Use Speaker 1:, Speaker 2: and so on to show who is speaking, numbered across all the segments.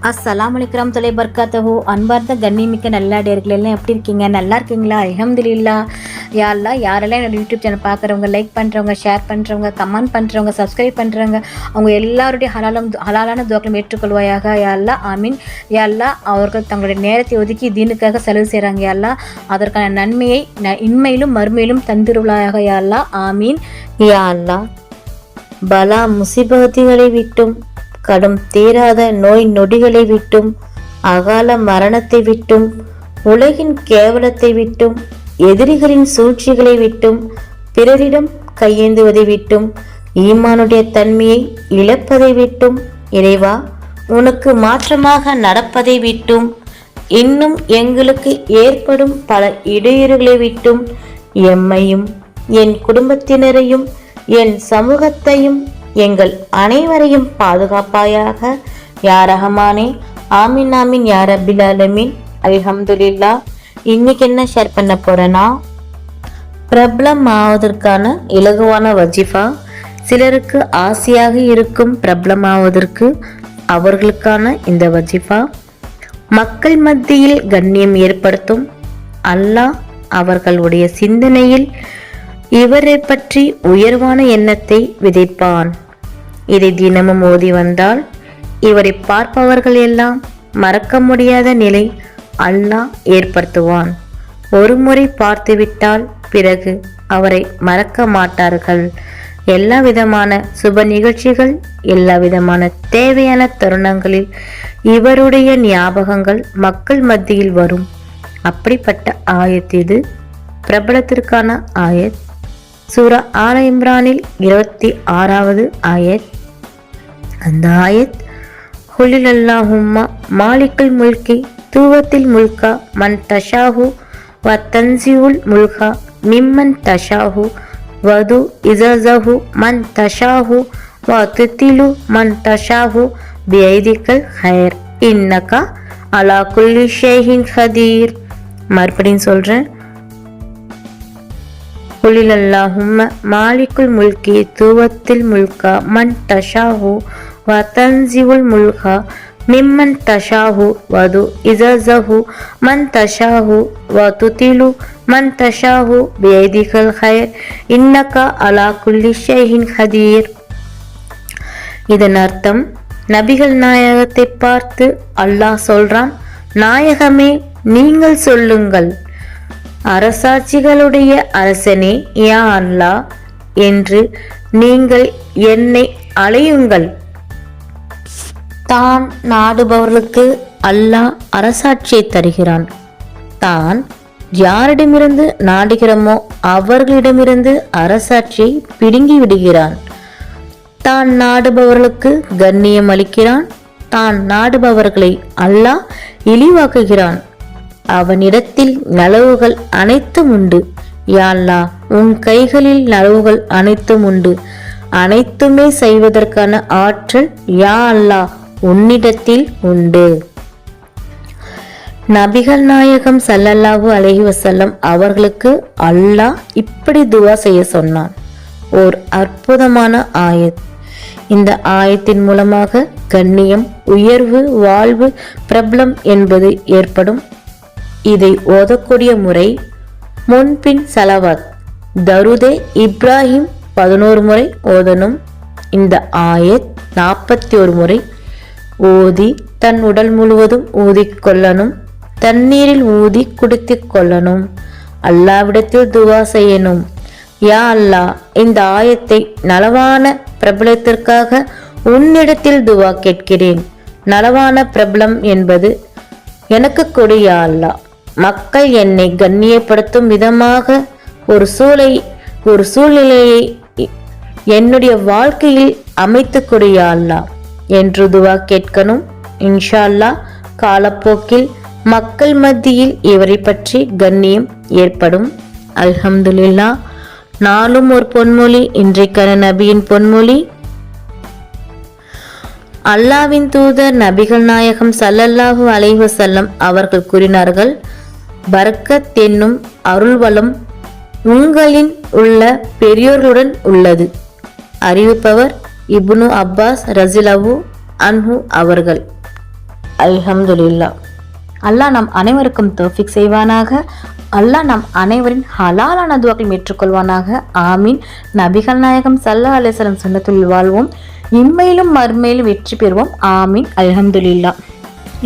Speaker 1: அஸ்ஸலாமு அலைக்கும் தொலை பர்காத்தஹு. அன்பார்ந்த கண்ணிமிக்க நல்லடியார்கள் எல்லாம் எப்படி இருக்கீங்க? நல்லா இருக்கீங்களா? அல்ஹம்துலில்லாஹ். யா அல்லாஹ், யாரெல்லாம் என்னோட யூடியூப் சேனல் பார்க்குறவங்க, லைக் பண்ணுறவங்க, ஷேர் பண்ணுறவங்க, கமெண்ட் பண்ணுறவங்க, சப்ஸ்கிரைப் பண்ணுறவங்க, அவங்க எல்லாருடைய ஹலாலான துவாக்களும் ஏற்றுக்கொள்வாயாக. யா அல்லாஹ், ஆமீன். யா அல்லாஹ், அவர்கள் தங்களுடைய நேரத்தை ஒதுக்கி தீனுக்காக செலவு செய்கிறாங்க. யா அல்லாஹ், அதற்கான நன்மையை இன்மையிலும் மறுமையிலும் தந்திருவாயாக. யா அல்லாஹ், ஆமீன். யா அல்லாஹ், பலா முசிபத்துகளை விட்டும், கடும் தீராத நோய் நொடிகளை விட்டும், அகால மரணத்தை விட்டும், உலகின் கேவலத்தை விட்டும், எதிரிகளின் சூழ்ச்சிகளை விட்டும், பிறரிடம் கையேந்துவதை விட்டும், ஈமானுடைய தன்மையை இழப்பதை விட்டும், இறைவா உனக்கு மாற்றமாக நடப்பதை விட்டும், இன்னும் எங்களுக்கு ஏற்படும் பல இடையூறுகளை விட்டும் எம்மையும் என் குடும்பத்தினரையும் என் சமூகத்தையும் எங்கள் அனைவரையும் பாதுகாப்பாயாக. யா ரஹ்மானே, ஆமீன் ஆமீன் யா ரப்பில் ஆலமீன். அல்ஹம்துலில்லாஹ். இன்னைக்கு என்ன ஷேர் பண்ண போறேன்னா, பிரபலம் ஆவதற்கான இலகுவான வஜிஃபா. சிலருக்கு ஆசையாக இருக்கும் பிரபலமாவதற்கு அவர்களுக்கான இந்த வஜிஃபா மக்கள் மத்தியில் கண்ணியம் ஏற்படுத்தும். அல்லாஹ் அவர்களுடைய சிந்தனையில் இவரை பற்றி உயர்வான எண்ணத்தை விதைப்பான். இதை தினமும் ஓதி வந்தால் இவரை பார்ப்பவர்கள் எல்லாம் மறக்க முடியாத நிலை அல்லாஹ் ஏற்படுத்துவான். ஒரு முறை பார்த்துவிட்டால் பிறகு அவரை மறக்க மாட்டார்கள். எல்லா விதமான சுப நிகழ்ச்சிகள், எல்லா விதமான தேவையான தருணங்களில் இவருடைய ஞாபகங்கள் மக்கள் மத்தியில் வரும். அப்படிப்பட்ட ஆயத் இது. பிரபலத்திற்கான ஆயத் சூரா ஆல இம்ரானில் 26வது ஆயத். அந்த ஆயத், குலில் அல்லாஹும்ம மாலிக்குல் முல்கி தூவத்தில் முல்கா மன் தஷாஹு வ தன்சிவுல் முல்கா மிம்மன் தஷாஹு வது இஸஸஹு மன் தஷாஹு வ துதிலு மன் தஷாஹு பிஐதிகல் ஹைர் இன்னக அலா குல்லி ஷைஇன் கதீர். மறுபடியும் சொல்றேன். குலில் அல்லாஹும்ம மாலிக்குல் முல்கி தூவத்தில் முல்கா மன் தஷாஹு வ தன்சிவுல் முல்கா மிம்மன் தஷாஹு வது இஸஸஹு மன் தஷாஹு வ துதிலு மன் தஷாஹு பியதிகல் ஹைர் இன்னக அலா குல்லி ஷைஇன் கதீர். இதன் அர்த்தம், நபிகள் நாயகத்தை பார்த்து அல்லாஹ் சொல்றான், நாயகமே நீங்கள் சொல்லுங்கள், அரசாட்சிகளுடைய அரசனே யா அல்லாஹ் என்று நீங்கள் என்னை அழையுங்கள். தான் நாடுபவர்களுக்கு அல்லாஹ் அரசாட்சியை தருகிறான். தான் யாரிடமிருந்து நாடுகிறோமோ அவர்களிடமிருந்து அரசாட்சியை பிடுங்கி விடுகிறான். தான் நாடுபவர்களுக்கு கண்ணியம் அளிக்கிறான். தான் நாடுபவர்களை அல்லாஹ் இழிவாக்குகிறான். அவனிடத்தில் நலவுகள் அனைத்தும் உண்டு. யா அல்லாஹ், உன் கைகளில் நலவுகள் அனைத்தும் உண்டு. அனைத்துமே செய்வதற்கான ஆற்றல் யா அல்லாஹ் உன்னிடத்தில் உண்டு. நபிகள் நாயகம் ஸல்லல்லாஹு அலைஹி வஸல்லம் அவர்களுக்கு அல்லாஹ் இப்படி துவா செய்ய சொன்னான். ஓர் அற்புதமான ஆயத். இந்த ஆயத்தின் மூலமாக கண்ணியம், உயர்வு, வாழ்வு, பிரபலம் என்பது ஏற்படும். இதை ஓதக்கூடிய முறை முன்பின் சலவாத் தருதே இப்ராஹிம் 11 முறை ஓதணும். இந்த ஆயத் 41 முறை ஓதி தன் உடல் முழுவதும் ஊதிக்கொள்ளணும். தண்ணீரில் ஊதி குடித்து கொள்ளணும். அல்லாவிடத்தில் துவா செய்யணும். யா அல்லாஹ், இந்த ஆயத்தை நலவான பிரபலத்திற்காக உன்னிடத்தில் துவா கேட்கிறேன். நலவான பிரபலம் என்பது எனக்கு கொடு யா அல்லாஹ். மக்கள் என்னை கண்ணியப்படுத்தும் விதமாக ஒரு சூழ்நிலையை என்னுடைய வாழ்க்கையில் அமைத்து கொடு யா அல்லாஹ் என்று துவா கேட்கணும். இன்ஷா அல்லாஹ், காலப்போக்கில் மக்கள் மத்தியில் இவரை பற்றி கண்ணியம் ஏற்படும். அல்ஹம்துலில்லாஹ். நாளும் ஒரு பொன்மொழி. இன்றைக்கான நபியின் பொன்மொழி. அல்லாவின் தூதர் நபிகள் நாயகம் ஸல்லல்லாஹு அலைஹி வஸல்லம் அவர்கள் கூறினார்கள், பரக்கத் என்னும் அருள்வளம் உங்களின் உள்ள பெரியோர்களுடன் உள்ளது. அறிவிப்பவர் இப்னு அப்பாஸ் ரஸியல்லாஹு அன்ஹு அவர்கள். அல்ஹம்துலில்லாஹ். அல்லாஹ் நம் அனைவருக்கும் தௌஃபீக் செய்வானாக. அல்லாஹ் நம் அனைவரின் ஹலாலான துவாக்களை ஏற்றுக்கொள்வானாக. ஆமீன். நபிகள் நாயகம் ஸல்லல்லாஹு அலைஹி வஸல்லம் சுன்னத்துல் வாழ்வோம். இம்மையிலும் மறுமையிலும் வெற்றி பெறுவோம். ஆமீன். அல்ஹம்துலில்லாஹ்.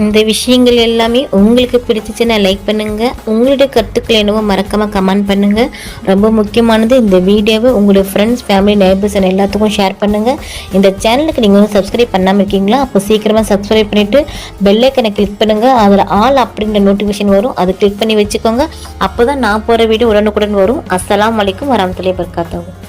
Speaker 1: இந்த விஷயங்கள் எல்லாமே உங்களுக்கு பிடிச்சிச்சுன்னா லைக் பண்ணுங்கள். உங்களுடைய கருத்துக்கள் என்னவோ மறக்காமல் கமெண்ட் பண்ணுங்கள். ரொம்ப முக்கியமானது, இந்த வீடியோவை உங்களுடைய ஃப்ரெண்ட்ஸ், ஃபேமிலி, நெய்பர்ஸ் எல்லாத்துக்கும் ஷேர் பண்ணுங்கள். இந்த சேனலுக்கு நீங்கள் வந்து சப்ஸ்கிரைப் பண்ணாமல் இருக்கீங்களா? அப்போ சீக்கிரமாக சப்ஸ்கிரைப் பண்ணிவிட்டு பெல்லைக்கனை கிளிக் பண்ணுங்கள். அதில் ஆல் அப்படின்ற நோட்டிஃபிகேஷன் வரும், அதை கிளிக் பண்ணி வச்சுக்கோங்க. அப்போ தான் நான் போகிற வீடியோ உடனுக்குடன் வரும். அஸ்ஸலாமு அலைக்கும் வரஹ்மத்துல்லாஹி வபரகாத்துஹு.